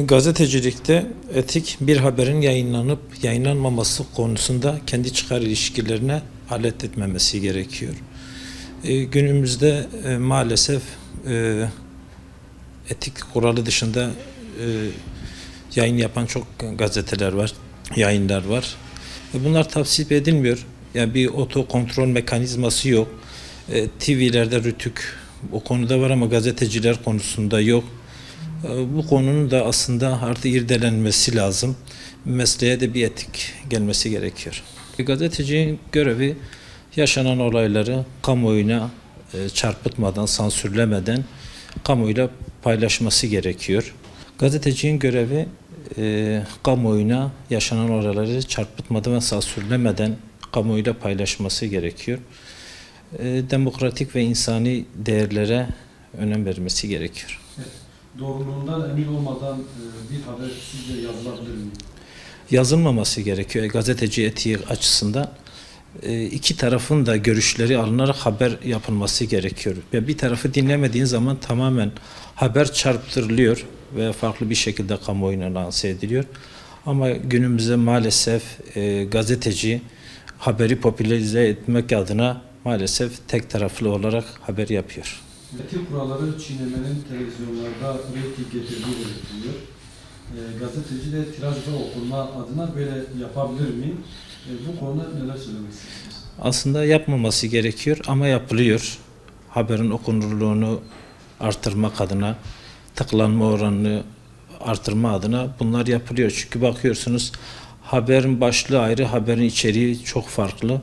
Gazetecilikte etik bir haberin yayınlanıp yayınlanmaması konusunda kendi çıkar ilişkilerine alet etmemesi gerekiyor. Günümüzde maalesef etik kuralı dışında yayın yapan çok gazeteler var, yayınlar var. Bunlar tavsiye edilmiyor. Yani bir otokontrol mekanizması yok. TV'lerde rütük o konuda var ama gazeteciler konusunda yok. Bu konunun da aslında artık irdelenmesi lazım. Mesleğe de bir etik gelmesi gerekiyor. Gazetecinin görevi yaşanan olayları kamuoyuna çarpıtmadan, sansürlemeden kamuoyuyla paylaşması gerekiyor. Gazetecinin görevi kamuoyuna yaşanan olayları çarpıtmadan ve sansürlemeden kamuoyuyla paylaşması gerekiyor. Demokratik ve insani değerlere önem vermesi gerekiyor. Evet. Doğruluğundan emin olmadan bir haber sizce yazılabilir mi? Yazılmaması gerekiyor. Gazeteci etiği açısından iki tarafın da görüşleri alınarak haber yapılması gerekiyor. Ve bir tarafı dinlemediğin zaman tamamen haber çarptırılıyor ve farklı bir şekilde kamuoyuna lanse ediliyor. Ama günümüzde maalesef gazeteci haberi popülerize etmek adına maalesef tek taraflı olarak haber yapıyor. Etik kuralları çiğnemenin televizyonlarda reyting getirdiği belirtiliyor. Gazeteci de tiraj ve okuma adına böyle yapabilir mi? Bu konuda neler söylemek istersiniz? Aslında yapmaması gerekiyor ama yapılıyor. Haberin okunurluğunu artırmak adına, tıklanma oranını artırma adına bunlar yapılıyor. Çünkü bakıyorsunuz haberin başlığı ayrı, haberin içeriği çok farklı.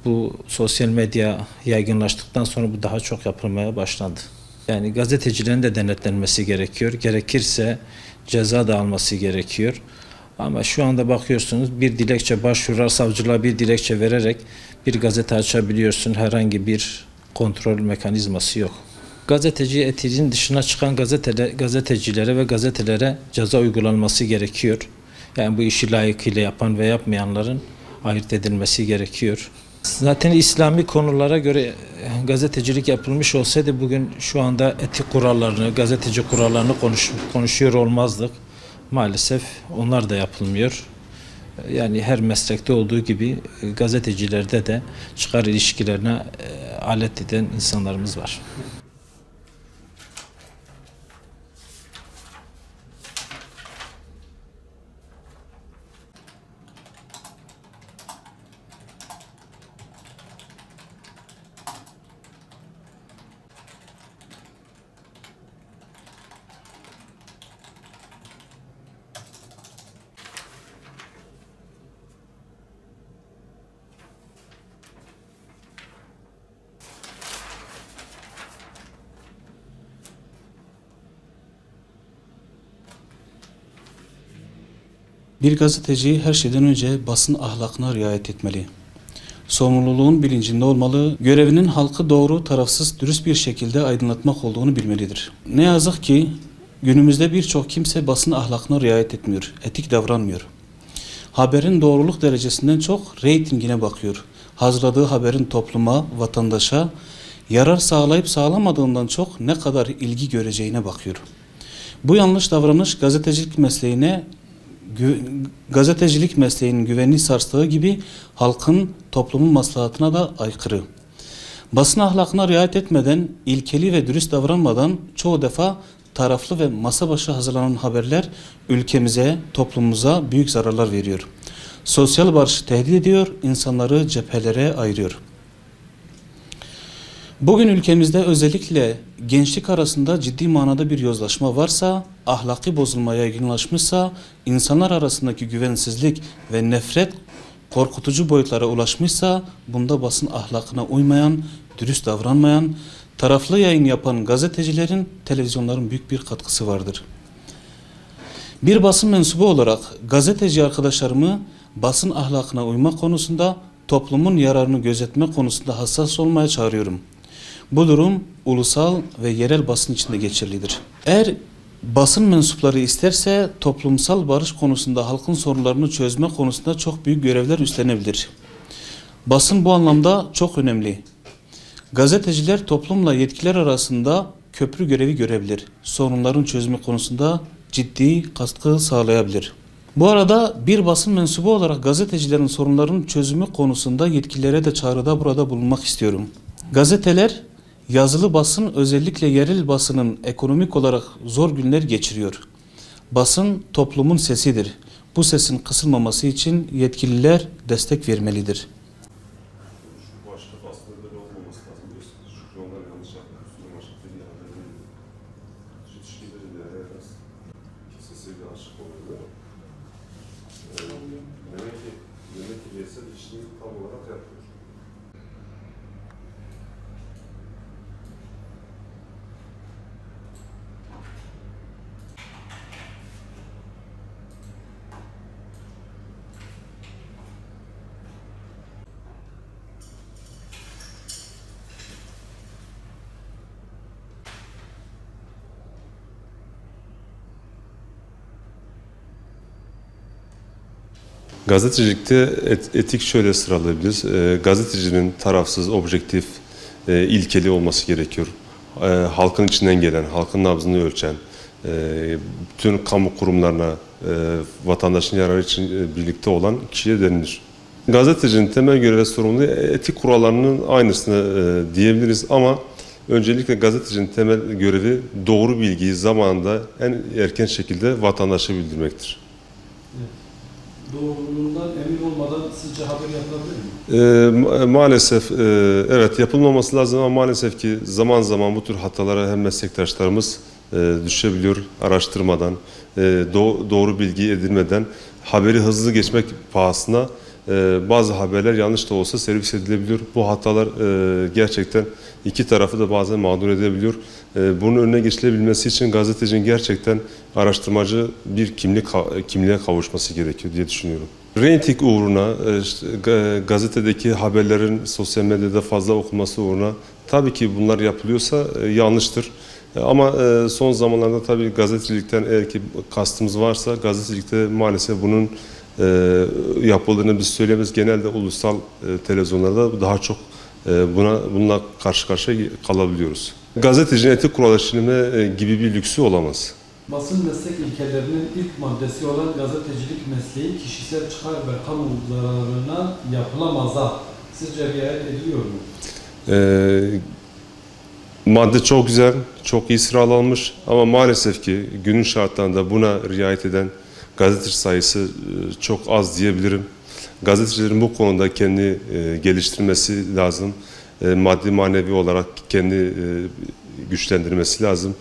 Bu sosyal medya yaygınlaştıktan sonra bu daha çok yapılmaya başlandı. Yani gazetecilerin de denetlenmesi gerekiyor. Gerekirse ceza da alması gerekiyor. Ama şu anda bakıyorsunuz bir dilekçe başvurar, savcılığa bir dilekçe vererek bir gazete açabiliyorsun. Herhangi bir kontrol mekanizması yok. Gazeteci etiğinin dışına çıkan gazetecilere ve gazetelere ceza uygulanması gerekiyor. Yani bu işi layıkıyla yapan ve yapmayanların ayırt edilmesi gerekiyor. Zaten İslami konulara göre gazetecilik yapılmış olsaydı bugün şu anda etik kurallarını, gazeteci kurallarını konuşuyor olmazdık. Maalesef onlar da yapılmıyor. Yani her meslekte olduğu gibi gazetecilerde de çıkar ilişkilerine alet eden insanlarımız var. Bir gazeteci her şeyden önce basın ahlakına riayet etmeli. Sorumluluğun bilincinde olmalı, görevinin halkı doğru, tarafsız, dürüst bir şekilde aydınlatmak olduğunu bilmelidir. Ne yazık ki günümüzde birçok kimse basın ahlakına riayet etmiyor, etik davranmıyor. Haberin doğruluk derecesinden çok reytingine bakıyor. Hazırladığı haberin topluma, vatandaşa yarar sağlayıp sağlamadığından çok ne kadar ilgi göreceğine bakıyor. Bu yanlış davranış gazetecilik mesleğinin güvenini sarstığı gibi halkın, toplumun maslahatına da aykırı. Basın ahlakına riayet etmeden, ilkeli ve dürüst davranmadan çoğu defa taraflı ve masa başı hazırlanan haberler ülkemize, toplumumuza büyük zararlar veriyor. Sosyal barışı tehdit ediyor, insanları cephelere ayırıyor. Bugün ülkemizde özellikle gençlik arasında ciddi manada bir yozlaşma varsa, ahlaki bozulma yaygınlaşmışsa, insanlar arasındaki güvensizlik ve nefret korkutucu boyutlara ulaşmışsa, bunda basın ahlakına uymayan, dürüst davranmayan, taraflı yayın yapan gazetecilerin, televizyonların büyük bir katkısı vardır. Bir basın mensubu olarak gazeteci arkadaşlarımı basın ahlakına uymak konusunda, toplumun yararını gözetme konusunda hassas olmaya çağırıyorum. Bu durum ulusal ve yerel basın içinde geçerlidir. Eğer basın mensupları isterse toplumsal barış konusunda halkın sorunlarını çözme konusunda çok büyük görevler üstlenebilir. Basın bu anlamda çok önemli. Gazeteciler toplumla yetkiler arasında köprü görevi görebilir. Sorunların çözümü konusunda ciddi katkı sağlayabilir. Bu arada bir basın mensubu olarak gazetecilerin sorunlarının çözümü konusunda yetkililere de çağrıda burada bulunmak istiyorum. Gazeteler, yazılı basın özellikle yerel basının ekonomik olarak zor günler geçiriyor. Basın toplumun sesidir. Bu sesin kısılmaması için yetkililer destek vermelidir. Başka aslında böyle olmaması lazım diyorsunuz. Çünkü onlar yanlış yapıyor. Üstüne başka bir haber değil. İlişkileri de biraz kesesiyle aşık oluyor. Demek ki bireysel işini tam olarak yapıyor. Gazetecilikte etik şöyle sıralayabiliriz. Gazetecinin tarafsız, objektif, ilkeli olması gerekiyor. Halkın içinden gelen, halkın nabzını ölçen, bütün kamu kurumlarına, vatandaşın yararı için birlikte olan kişiye denilir. Gazetecinin temel görev ve sorumluluğu etik kurallarının aynısını diyebiliriz ama öncelikle gazetecinin temel görevi doğru bilgiyi zamanında en erken şekilde vatandaşa bildirmektir. Doğruluğundan emin olmadan sizce haber yapılabilir mi? Maalesef evet yapılmaması lazım ama maalesef ki zaman zaman bu tür hatalara hem meslektaşlarımız düşebiliyor araştırmadan, doğru bilgi edinmeden haberi hızlı geçmek pahasına bazı haberler yanlış da olsa servis edilebiliyor. Bu hatalar gerçekten iki tarafı da bazen mağdur edebiliyor. Bunun önüne geçilebilmesi için gazetecinin gerçekten araştırmacı bir kimliğe kavuşması gerekiyor diye düşünüyorum. Reyting uğruna, gazetedeki haberlerin sosyal medyada fazla okunması uğruna tabii ki bunlar yapılıyorsa yanlıştır. Ama son zamanlarda tabii gazetecilikten eğer ki kastımız varsa gazetecilikte maalesef bunun yapıldığını biz söyleyemeyiz. Genelde ulusal televizyonlarda daha çok bununla karşı karşıya kalabiliyoruz. Gazetecinin etik kural işleme gibi bir lüksü olamaz. Basın meslek ilkelerinin ilk maddesi olan gazetecilik mesleği kişisel çıkar ve kamu zararına yapılamaza sizce riayet ediliyor mu? Madde çok güzel, çok iyi sıralanmış ama maalesef ki günün şartlarında buna riayet eden gazeteci sayısı çok az diyebilirim. Gazetecilerin bu konuda kendi geliştirmesi lazım. Maddi manevi olarak kendi güçlendirmesi lazım.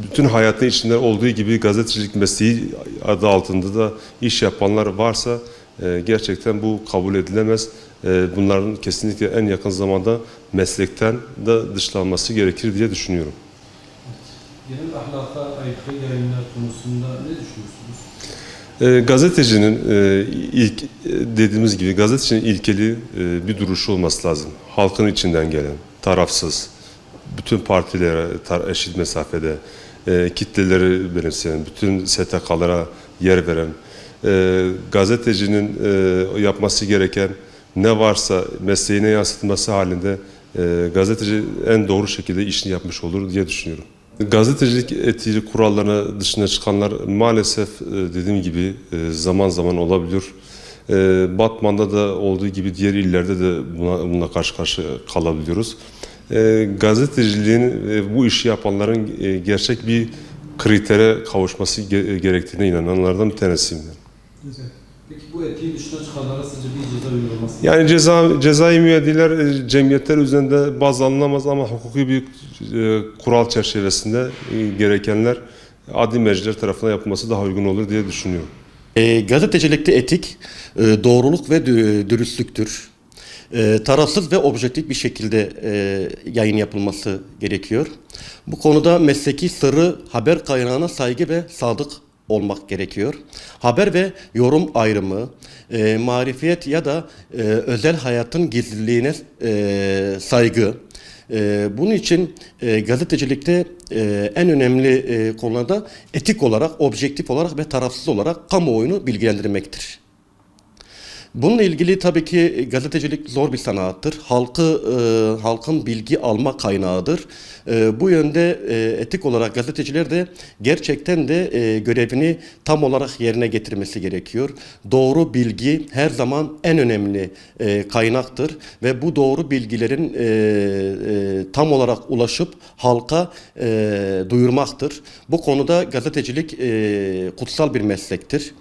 Bütün hayatın içinde olduğu gibi gazetecilik mesleği adı altında da iş yapanlar varsa gerçekten bu kabul edilemez. Bunların kesinlikle en yakın zamanda meslekten de dışlanması gerekir diye düşünüyorum. Genel ahlaka aykırı yayınlar konusunda ne düşünüyorsunuz? Gazetecinin ilk dediğimiz gibi gazetecinin ilkeli bir duruşu olması lazım. Halkın içinden gelen, tarafsız, bütün partilere eşit mesafede, kitleleri benimseyen, bütün STK'lara yer veren, gazetecinin yapması gereken ne varsa mesleğine yansıtması halinde gazeteci en doğru şekilde işini yapmış olur diye düşünüyorum. Gazetecilik etiği kurallarına dışına çıkanlar maalesef dediğim gibi zaman zaman olabiliyor. Batman'da da olduğu gibi diğer illerde de bununla karşı karşıya kalabiliyoruz. Gazeteciliğin bu işi yapanların gerçek bir kritere kavuşması gerektiğine inananlardan bir tanesiyim. Güzel. Peki bu etiğin dışına çıkanlara sizce bir ceza uygulaması? Yani cezai müeyyideler cemiyetler üzerinde baz alınamaz ama hukuki bir kural çerçevesinde gerekenler adli merciler tarafından yapılması daha uygun olur diye düşünüyorum. Gazetecilikte etik, doğruluk ve dürüstlüktür. Tarafsız ve objektif bir şekilde yayın yapılması gerekiyor. Bu konuda mesleki sırrı, haber kaynağına saygı ve sadık olmak gerekiyor. Haber ve yorum ayrımı, marifiyet ya da özel hayatın gizliliğine saygı. Bunun için gazetecilikte en önemli konularda etik olarak, objektif olarak ve tarafsız olarak kamuoyunu bilgilendirmektir. Bununla ilgili tabii ki gazetecilik zor bir sanattır. Halkın bilgi alma kaynağıdır. Bu yönde etik olarak gazeteciler de gerçekten de görevini tam olarak yerine getirmesi gerekiyor. Doğru bilgi her zaman en önemli kaynaktır ve bu doğru bilgilerin tam olarak ulaşıp halka duyurmaktır. Bu konuda gazetecilik kutsal bir meslektir.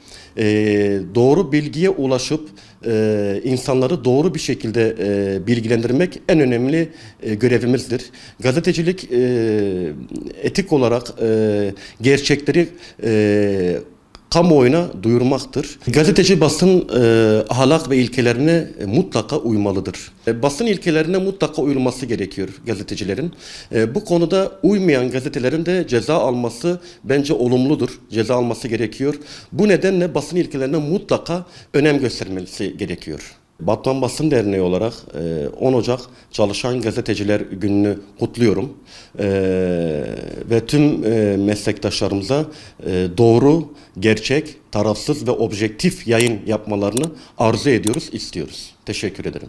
Doğru bilgiye ulaşıp insanları doğru bir şekilde bilgilendirmek en önemli görevimizdir. Gazetecilik etik olarak gerçekleri kamuoyuna duyurmaktır. Gazeteci basın ahlak ve ilkelerine mutlaka uymalıdır. Basın ilkelerine mutlaka uyulması gerekiyor gazetecilerin. Bu konuda uymayan gazetelerin de ceza alması bence olumludur. Ceza alması gerekiyor. Bu nedenle basın ilkelerine mutlaka önem göstermesi gerekiyor. Batman Basın Derneği olarak 10 Ocak Çalışan Gazeteciler Günü'nü kutluyorum. Ve tüm meslektaşlarımıza doğru, gerçek, tarafsız ve objektif yayın yapmalarını arzu ediyoruz, istiyoruz. Teşekkür ederim.